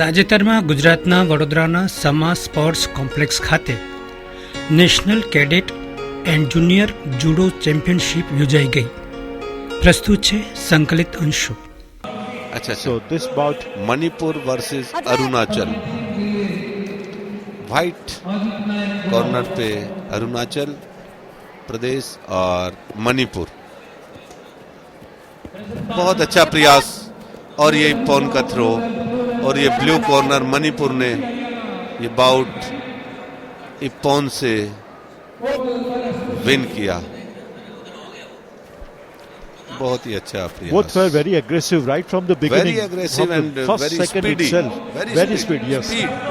તાજેતરમાં ગુજરાતના વડોદરાના સમા સ્પોર્ટ્સ કોમ્પ્લેક્સ ખાતે national cadet and junior judo championship યોજાઈ ગઈ. પ્રસ્તુત છે સંકલિત અંશુ. अच्छा, so this bout Manipur versus Arunachal. White corner पे अरुणाचल प्रदेश और मणिपुर. बहुत अच्छा प्रयास और ये पॉन का थ्रो और ये ब्लू कॉर्नर मणिपुर ने ये बाउट इपॉन से विन किया. बहुत ही अच्छा प्रयास. Both were very aggressive right from the beginning. Very aggressive from and the first very second speedy. itself. Very speedy. Yes,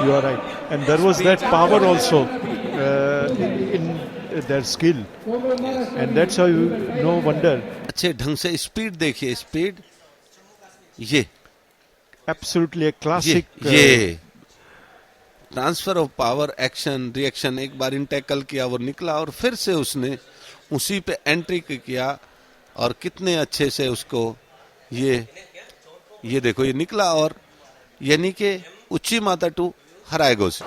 you are right. And there was that power also in their skill, and that's how you no wonder. अच्छे ढंग से speed देखिए, speed ये Absolutely a classic. ये transfer of power, action reaction. एक बार इन tackle किया, वो निकला और फिर से उसने उसी पे एंट्री किया और कितने अच्छे से उसको ये देखो ये निकला और यानी कि उच्ची माता टू हराएगो से.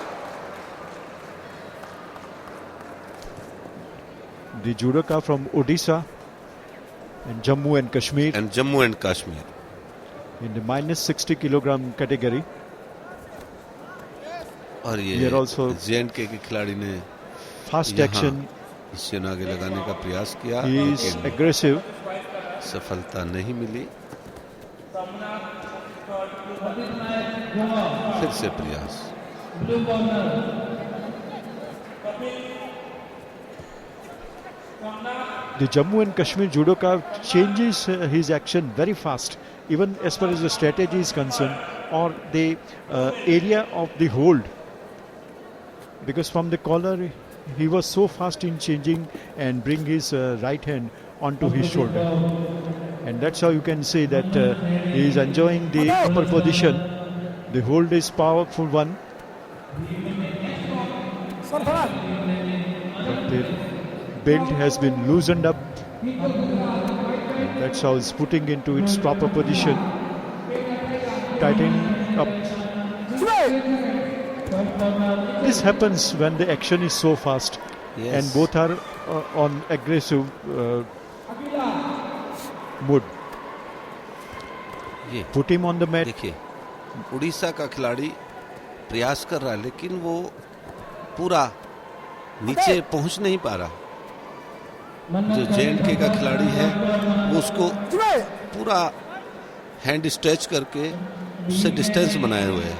The judoka from Odisha and Jammu and Kashmir. In the minus 60 kilogram category. और ये J&K के खिलाड़ी ने फास्ट एक्शन इससे आगे लगाने का प्रयास किया. He is aggressive. सफलता नहीं मिली. फिर से प्रयास. The Jammu and Kashmir judoka changes his action very fast, even as far as the strategy is concerned or the area of the hold. Because from the collar, he was so fast in changing and bring his right hand onto his shoulder. And that's how you can say that he is enjoying the upper position. The hold is powerful one. But the belt has been loosened up. And that's how it's putting into its proper position. Tightening up. This happens when the action is so fast. Yes. And both are on aggressive mood. ये Put him on the mat. देखिए उड़ीसा का खिलाड़ी प्रयास कर रहा है लेकिन वो पूरा नीचे पहुंच नहीं पा रहा. जो J&K का खिलाड़ी है वो उसको पूरा हैंड स्ट्रेच करके उससे डिस्टेंस बनाए हुए है.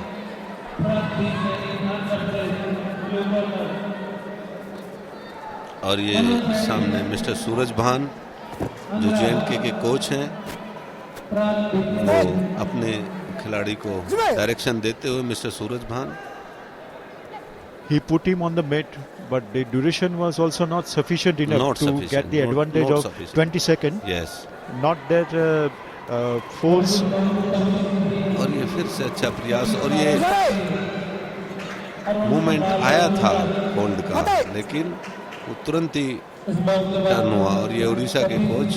और ये सामने मिस्टर सूरज भान जो J&K के कोच हैं वो अपने खिलाड़ी को डायरेक्शन देते हुए मिस्टर सूरज भान. He put him on the mat, but the duration was also not sufficient enough to get the advantage of 20 seconds. Yes. Not that force. और ये फिर से अच्छा प्रयास और ये मूवमेंट आया था होल्ड का लेकिन वो तुरंत ही टर्न हुआ. और ये उड़ीसा के कोच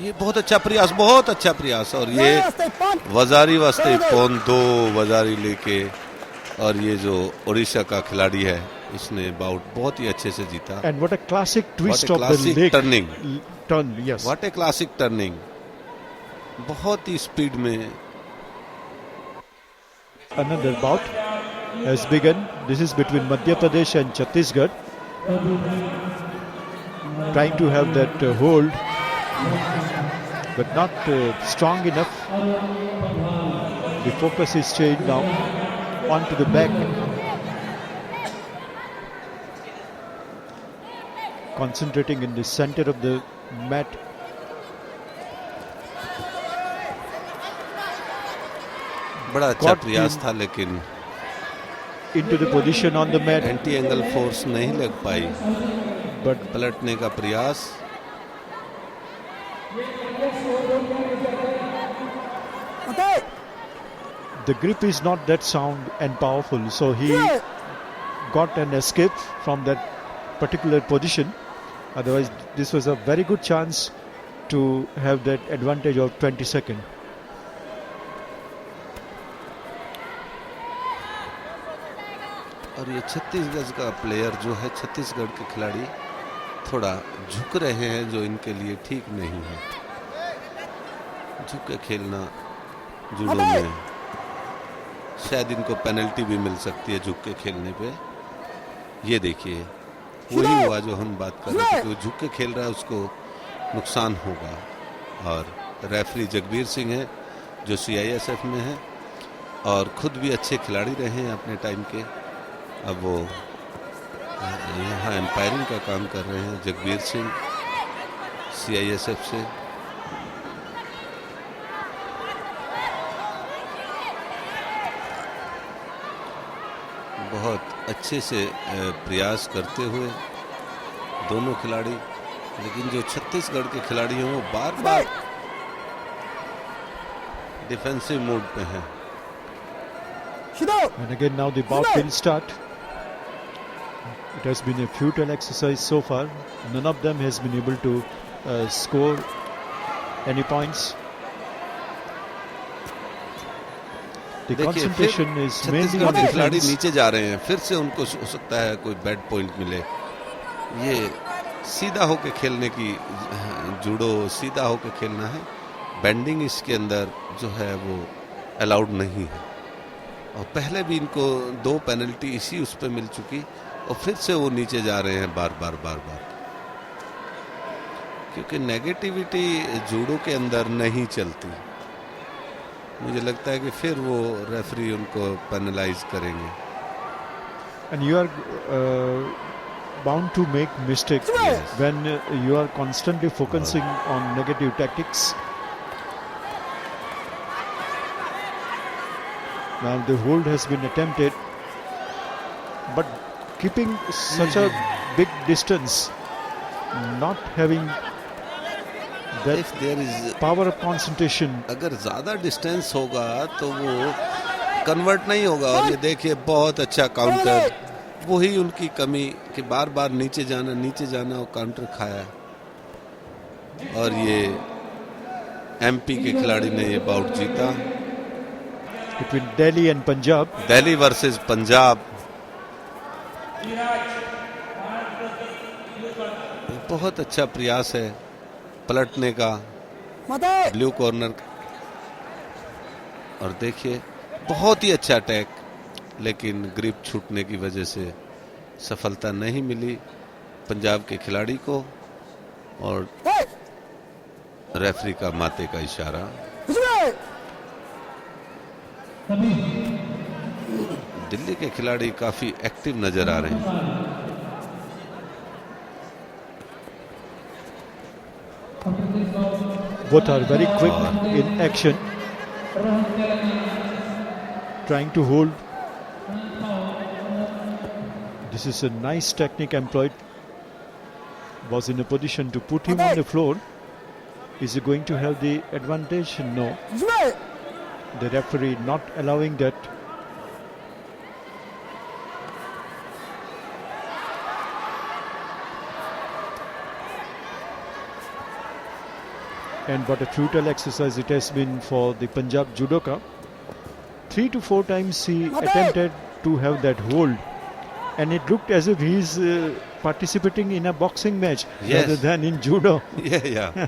ये बहुत अच्छा प्रयास और ये वजारी वास्ते पौन 2 वजारी लेके और ये जो उड़ीसा का खिलाड़ी है इसने बाउट बहुत ही अच्छे से जीता. And what a classic twist of the leg turn. Yes. What a classic turning. बहुत ही स्पीड में. Another bout has begun. This is between Madhya Pradesh and Chhattisgarh. Trying to have that hold, but not strong enough. The focus is changed now onto the back. Concentrating in the center of the mat. बड़ा अच्छा प्रयास था लेकिन into the position on the mat. Anti angle force नहीं लग पाई. But पलटने का प्रयास. the grip is not that sound and powerful, so he got an escape from that particular position. Otherwise, this was a very good chance to have that advantage of 20 seconds. और ये छत्तीसगढ़ का player जो है, छत्तीसगढ़ के खिलाड़ी थोड़ा झुक रहे हैं, जो इनके लिए ठीक नहीं है। झुक के खेलना जूडो में शायद इनको पेनल्टी भी मिल सकती है झुक के खेलने पे। ये देखिए वही हुआ जो हम बात कर रहे थे, जो झुक के खेल रहा है उसको नुकसान होगा। और रेफरी जगबीर सिंह है जो CISF में है और खुद भी अच्छे खिलाड़ी रहे हैं अपने टाइम के। अब वो यहाँ एम्पायरिंग का काम कर रहे हैं जगबीर सिंह CISF से। बहुत अच्छे से प्रयास करते हुए दोनों खिलाड़ी, लेकिन जो छत्तीसगढ़ के खिलाड़ी हैं वो बार बार डिफेंसिव मोड पे हैं। And again now the bout will start. It has been a futile exercise so far. None of them has been able to score any points. The concentration is mainly on खिलाड़ी defense. नीचे जा रहे हैं, फिर से उनको हो सकता है कोई बैड पॉइंट मिले। ये सीधा होके खेलने की जूडो सीधा होके खेलना है, बेंडिंग इसके अंदर जो है वो अलाउड नहीं है। और पहले भी इनको 2 पेनल्टी इसी उस पे मिल चुकी और फिर से वो नीचे जा रहे हैं बार बार क्योंकि नेगेटिविटी जूडो के अंदर नहीं चलती। मुझे लगता है कि फिर वो रेफरी उनको पेनलाइज करेंगे। And you are bound to make mistakes when you are constantly focusing on negative tactics. Now the hold has been attempted, but keeping such a big distance, not having that If there is power of concentration. अगर ज्यादा distance होगा तो वो convert नहीं होगा। और ये देखिए बहुत अच्छा काउंटर, वही उनकी कमी कि बार बार नीचे जाना और काउंटर खाया। और ये MP के खिलाड़ी ने ये बाउट जीता। Between Delhi and Punjab. Delhi versus Punjab. बहुत अच्छा प्रयास है पलटने का ब्लू कॉर्नर। और देखिए बहुत ही अच्छा अटैक, लेकिन ग्रिप छूटने की वजह से सफलता नहीं मिली पंजाब के खिलाड़ी को। और रेफरी का माते का इशारा। दिल्ली के खिलाड़ी काफी एक्टिव नजर आ रहे हैं। Both are very quick in action, trying to hold. This is a nice technique employed. Was in a position to put him on the floor. Is he going to have the advantage? No. The referee not allowing that. And what a futile exercise it has been for the Punjab judoka. 3 to 4 times he attempted to have that hold, and it looked as if he is participating in a boxing match rather than in judo. Yeah.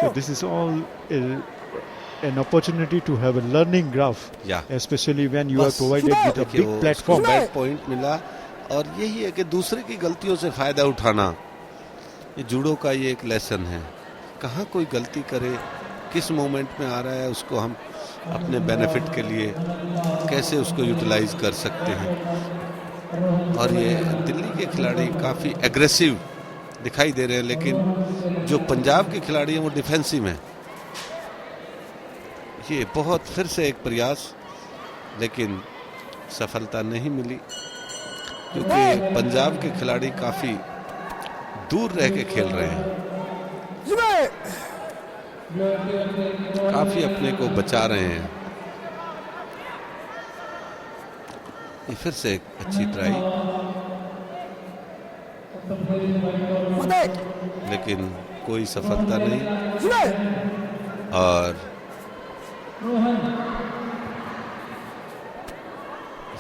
So this is all an opportunity to have a learning graph, especially when you are provided with a big platform. Bad point मिला और यही है कि दूसरे की गलतियों से फायदा उठाना, ये जूडो का ये एक लेसन है। कहाँ कोई गलती करे, किस मोमेंट में आ रहा है, उसको हम अपने बेनिफिट के लिए कैसे उसको यूटिलाइज कर सकते हैं। और ये दिल्ली के खिलाड़ी काफ़ी एग्रेसिव दिखाई दे रहे हैं, लेकिन जो पंजाब के खिलाड़ी हैं वो डिफेंसिव हैं। ये बहुत फिर से एक प्रयास, लेकिन सफलता नहीं मिली क्योंकि पंजाब के खिलाड़ी काफ़ी दूर रह के खेल रहे हैं, काफ़ी अपने को बचा रहे हैं। ये फिर से एक अच्छी ट्राई, लेकिन कोई सफलता नहीं। और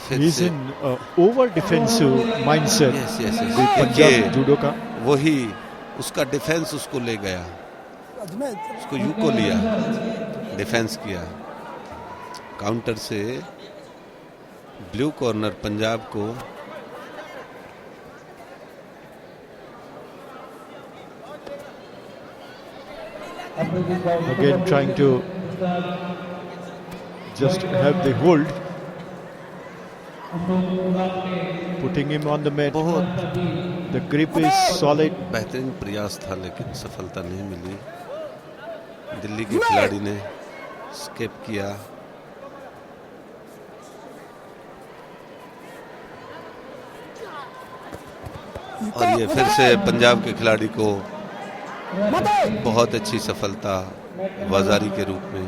फिर He's से in over defensive mindset. Yes The Punjab judoka. वही उसका डिफेंस उसको ले गया, उसको यूको लिया, डिफेंस किया। काउंटर से ब्लू कॉर्नर पंजाब को Again trying to just have the hold. Putting him on the mat. बहुत The grip is solid. बेहतरीन प्रयास था, लेकिन सफलता नहीं मिली। दिल्ली के खिलाड़ी ने स्किप किया। और ये फिर से पंजाब के खिलाड़ी को बहुत अच्छी सफलता वाजारी के रूप में।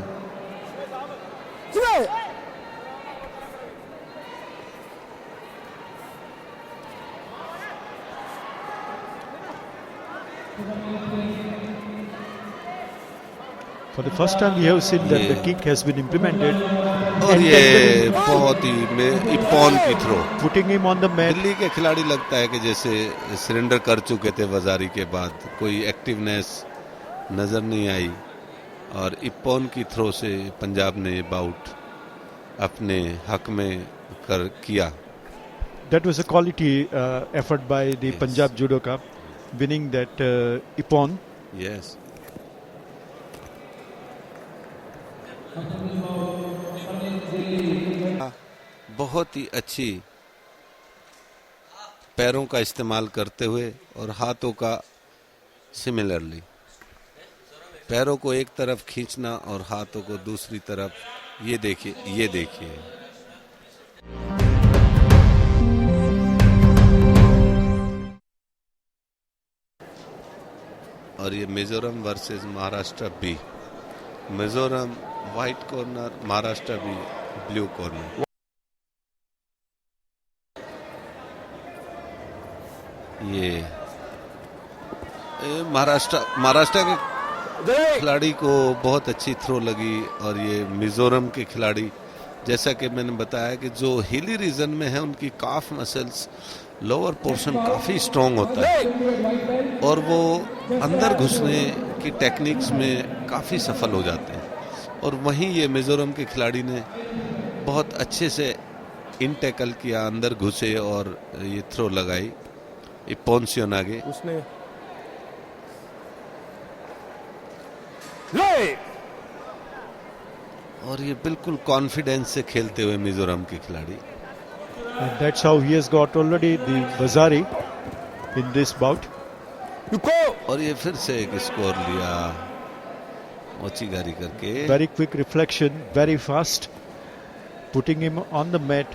For the first time we have seen that the Yeah. kick has been implemented. और And ये then बहुत ही इपॉन की throw. putting him on the mat. Delhi के खिलाड़ी लगता है कि जैसे सरेंडर कर चुके थे वजारी के बाद, कोई एक्टिवनेस नजर नहीं आई। और इपॉन की थ्रो से पंजाब ने बाउट अपने हक में किया। That was a quality effort by the Yes. Punjab judoka, winning that ippon. Yes, बहुत ही अच्छी पैरों का इस्तेमाल करते हुए और हाथों का सिमिलरली, पैरों को एक तरफ खींचना और हाथों को दूसरी तरफ। ये देखिए, ये देखिए। और ये Mizoram versus Maharashtra B. Mizoram white corner, Maharashtra B blue corner. ये महाराष्ट्र के खिलाड़ी को बहुत अच्छी थ्रो लगी। और ये मिजोरम के खिलाड़ी, जैसा कि मैंने बताया कि जो हिली रीजन में है उनकी काफ मसल्स, लोअर पोर्शन काफ़ी स्ट्रॉन्ग होता है और वो अंदर घुसने की टेक्निक्स में काफ़ी सफल हो जाते हैं। और वहीं ये मिजोरम के खिलाड़ी ने बहुत अच्छे से इन टैकल किया, अंदर घुसे और ये थ्रो लगाई। इपोन्सियन आगे उसने और ये बिल्कुल कॉन्फिडेंस से खेलते हुए मिजोरम के खिलाड़ी। And that's how he has got already the Vazari in this bout. और ये फिर से एक स्कोर लिया ओचिगारी करके। Very quick reflection, very fast. Putting him on the mat.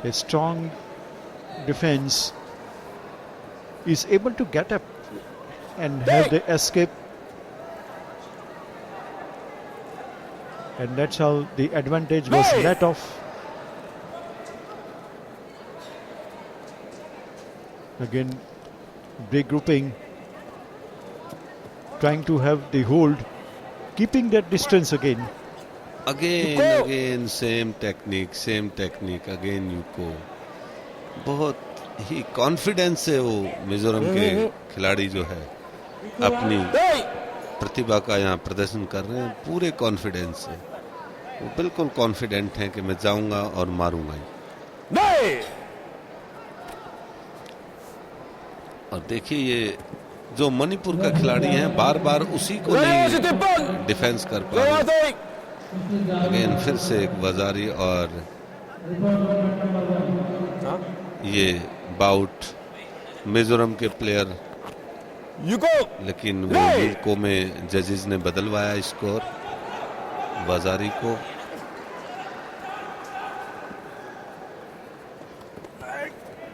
A strong defense. Is able to get up and have the escape. And that's how the advantage was let off. Again, regrouping, trying to have the hold, keeping that distance again. Again same technique again UCO. बहुत ही confidence से वो मिजोरम के खिलाड़ी जो है अपनी प्रतिभा का यहाँ प्रदर्शन कर रहे हैं पूरे कॉन्फिडेंस से। वो बिल्कुल कॉन्फिडेंट हैं कि मैं जाऊंगा और मारूंगा ही। और देखिए ये जो मणिपुर का खिलाड़ी है बार बार उसी को नहीं डिफेंस कर पा रहे। अगेन फिर से एक वजारी और ये बाउट मिजोरम के प्लेयर, लेकिन वो यूको में जजेस ने बदलवाया स्कोर वजारी को।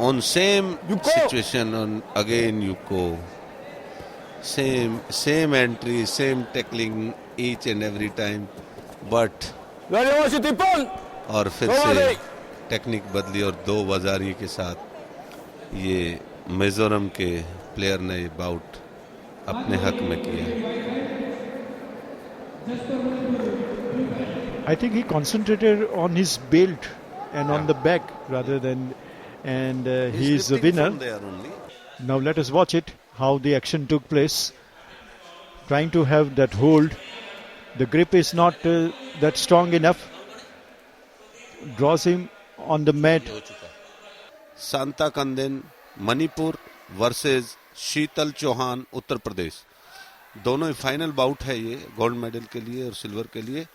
On same situation on again Yuko, same entry, same tackling each and every time, but और फिर से टेक्निक बदली और 2 बाजारी के साथ ये मिजोरम के प्लेयर ने ये बाउट अपने हक में किया। I think he concentrated on his belt and on Yeah. the back rather than, and he is the lifting winner. from there only. Now let us watch it, how the action took place. Trying to have that hold. The grip is not that strong enough. Draws him on the mat. हो चुका। Santa कंदेन Manipur versus शीतल चौहान उत्तर प्रदेश, दोनों ही final bought है ये gold medal के लिए और silver के लिए।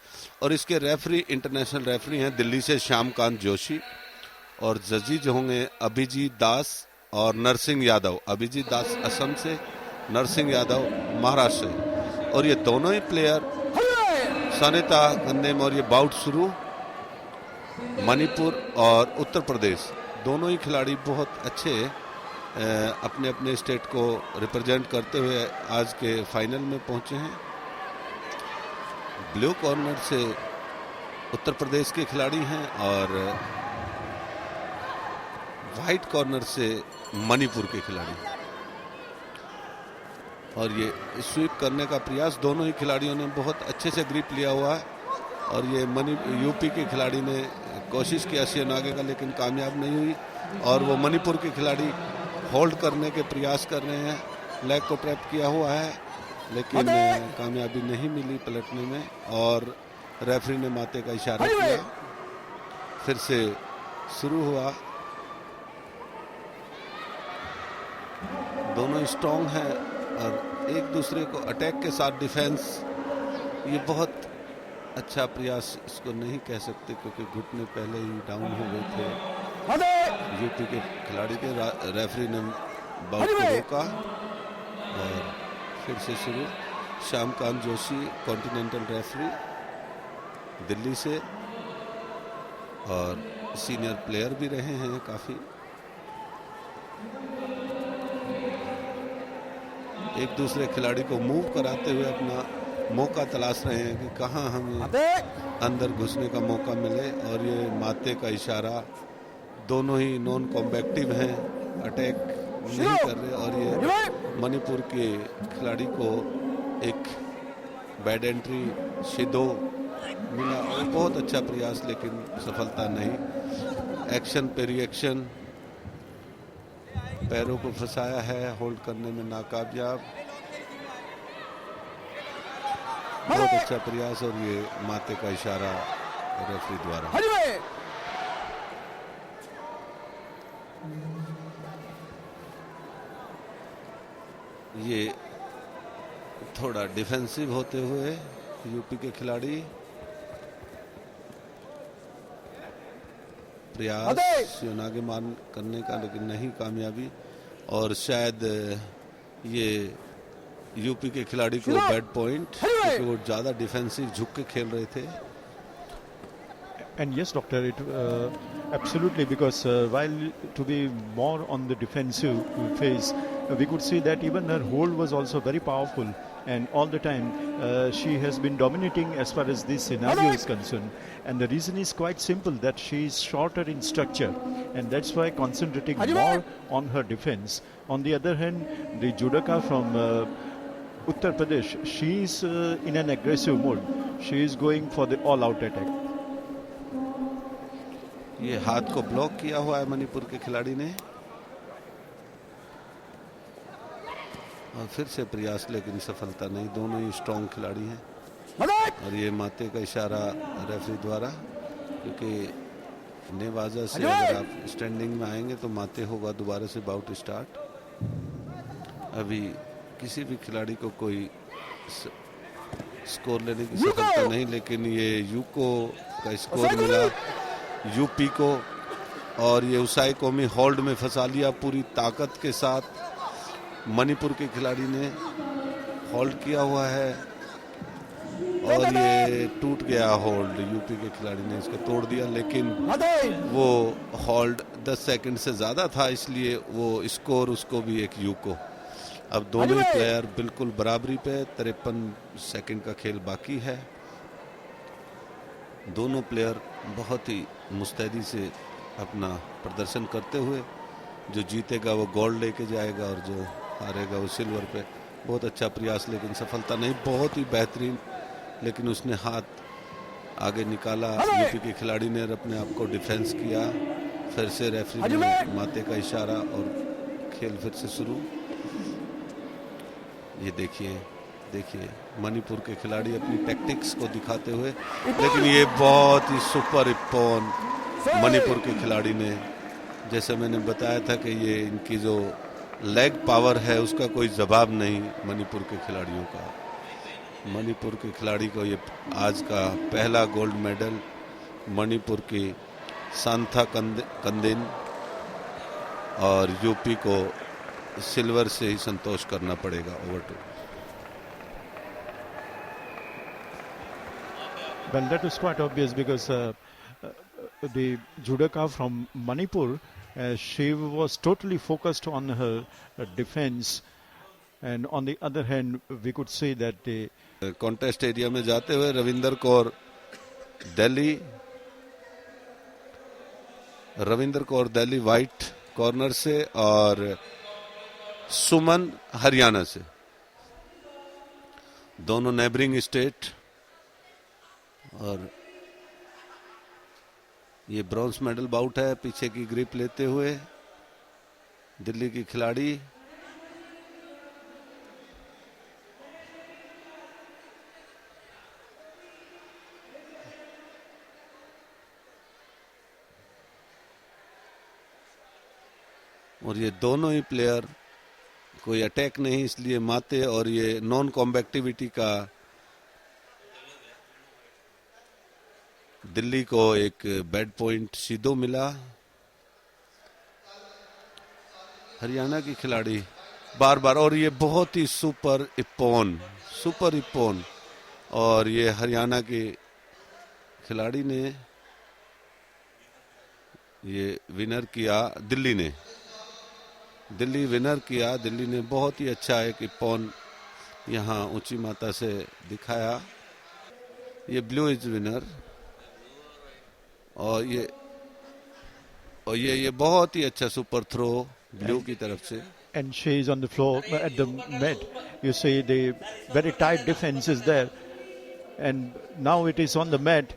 और इसके रेफरी इंटरनेशनल रेफरी हैं दिल्ली से श्यामकांत जोशी, और जजीज होंगे अभिजीत दास और नरसिंह यादव। अभिजीत दास असम से, नरसिंह यादव महाराष्ट्र से। और ये दोनों ही प्लेयर सनिता कंदेम, और ये बाउट शुरू मणिपुर और उत्तर प्रदेश, दोनों ही खिलाड़ी बहुत अच्छे अपने अपने स्टेट को रिप्रेजेंट करते हुए आज के फाइनल में पहुंचे हैं। ब्लू कॉर्नर से उत्तर प्रदेश के खिलाड़ी हैं और व्हाइट कॉर्नर से मणिपुर के खिलाड़ी। और ये स्वीप करने का प्रयास दोनों ही खिलाड़ियों ने बहुत अच्छे से ग्रिप लिया हुआ है। और ये यूपी के खिलाड़ी ने कोशिश किया शियोनागे का, लेकिन कामयाब नहीं हुई। और वो मणिपुर के खिलाड़ी होल्ड करने के प्रयास कर रहे हैं, लेग को ट्रैप किया हुआ है, लेकिन कामयाबी नहीं मिली पलटने में। और रेफरी ने माते का इशारा किया, फिर से शुरू हुआ। दोनों स्ट्रॉन्ग हैं और एक दूसरे को अटैक के साथ डिफेंस, ये बहुत अच्छा प्रयास इसको नहीं कह सकते क्योंकि घुटने पहले ही डाउन हो गए थे यूपी के खिलाड़ी के। रेफरी ने बाउट को रोका और फिर से शुरू। श्यामकांत जोशी कॉन्टिनेंटल रेफरी दिल्ली से, और सीनियर प्लेयर भी रहे हैं काफी। एक दूसरे खिलाड़ी को मूव कराते हुए अपना मौका तलाश रहे हैं कि कहां हमें अंदर घुसने का मौका मिले। और ये माते का इशारा, दोनों ही नॉन कॉम्बैक्टिव हैं, अटैक नहीं कर रहे। और ये मणिपुर के खिलाड़ी को एक बैड एंट्री शिदो मिला और बहुत अच्छा प्रयास, लेकिन सफलता नहीं। एक्शन पे रिएक्शन, पैरों को फंसाया है, होल्ड करने में नाकामयाब। बहुत अच्छा प्रयास और ये माते का इशारा रेफरी द्वारा। ये थोड़ा डिफेंसिव होते हुए यूपी के खिलाड़ी, प्रयास शियोनागे मान करने का, लेकिन नहीं कामयाबी। और शायद ये यूपी के खिलाड़ी को बैड पॉइंट, क्योंकि वो ज्यादा डिफेंसिव झुक के खेल रहे थे। And yes, doctor, it absolutely, because while to be more on the defensive phase, we could see that even her hold was also very powerful, and all the time she has been dominating as far as this scenario is concerned. And the reason is quite simple, that she is shorter in structure, and that's why concentrating more on her defense. On the other hand, the judoka from Uttar Pradesh, she is in an aggressive mode. She is going for the all-out attack. ये हाथ को block किया हुआ है मणिपुर के खिलाड़ी ने, और फिर से प्रयास लेकिन सफलता नहीं। दोनों ही स्ट्रॉन्ग खिलाड़ी हैं। और ये माते का इशारा रेफरी द्वारा, क्योंकि नेवाजा से अगर आप स्टैंडिंग में आएंगे तो माते होगा, दोबारा से बाउट स्टार्ट। अभी किसी भी खिलाड़ी को कोई स्कोर लेने की सफलता नहीं, लेकिन ये यूको का स्कोर मिला यूपी को। और ये उसाई कौमी होल्ड में फंसा लिया पूरी ताकत के साथ। मणिपुर के खिलाड़ी ने होल्ड किया हुआ है और ये टूट गया होल्ड। यूपी के खिलाड़ी ने इसको तोड़ दिया, लेकिन वो होल्ड 10 सेकंड से ज्यादा था, इसलिए वो स्कोर उसको भी एक यूको। अब दोनों ही प्लेयर बिल्कुल बराबरी पे, 53 सेकंड का खेल बाकी है। दोनों प्लेयर बहुत ही मुस्तैदी से अपना प्रदर्शन करते हुए। जो जीतेगा वो गोल्ड लेके जाएगा और जो हारेगा वो सिल्वर पे। बहुत अच्छा प्रयास, लेकिन सफलता नहीं। बहुत ही बेहतरीन, लेकिन उसने हाथ आगे निकाला यूपी के खिलाड़ी ने और अपने आप को डिफेंस किया। फिर से रेफरी ने माते का इशारा और खेल फिर से शुरू। ये देखिए मणिपुर के खिलाड़ी अपनी टैक्टिक्स को दिखाते हुए, लेकिन ये बहुत ही सुपर इप्पॉन मणिपुर के खिलाड़ी ने। जैसे मैंने बताया था कि ये इनकी जो लेग पावर है उसका कोई जवाब नहीं मणिपुर के खिलाड़ियों का। मणिपुर के खिलाड़ी को ये आज का पहला गोल्ड मेडल मणिपुर की सांथा कंदिन, और यूपी को सिल्वर से ही संतोष करना पड़ेगा। Over to. Well, that is quite obvious because the judoka from Manipur, she was totally focused on her defense, and on the other hand, we could say that the contest area में जाते हुए Ravinder Kaur Delhi white corner से और सुमन हरियाणा से, दोनों neighbouring state. और ये bronze medal bought है। पीछे की ग्रिप लेते हुए दिल्ली की खिलाड़ी। और ये दोनों ही प्लेयर कोई अटैक नहीं, इसलिए माते और ये नॉन कॉम्बैक्टिविटी का दिल्ली को एक बैड पॉइंट सीधो मिला। हरियाणा की खिलाड़ी बार बार, और ये बहुत ही सुपर इप्पॉन, और ये हरियाणा के खिलाड़ी ने ये विनर किया। दिल्ली विनर किया। दिल्ली ने बहुत ही अच्छा एक इप्पॉन यहाँ ऊंची माता से दिखाया। ये ब्लू इज विनर। और ये बहुत ही अच्छा सुपर थ्रो ब्लू की तरफ से। and she is on the floor at the mat. You see the very tight defense is there, and now it is on the mat.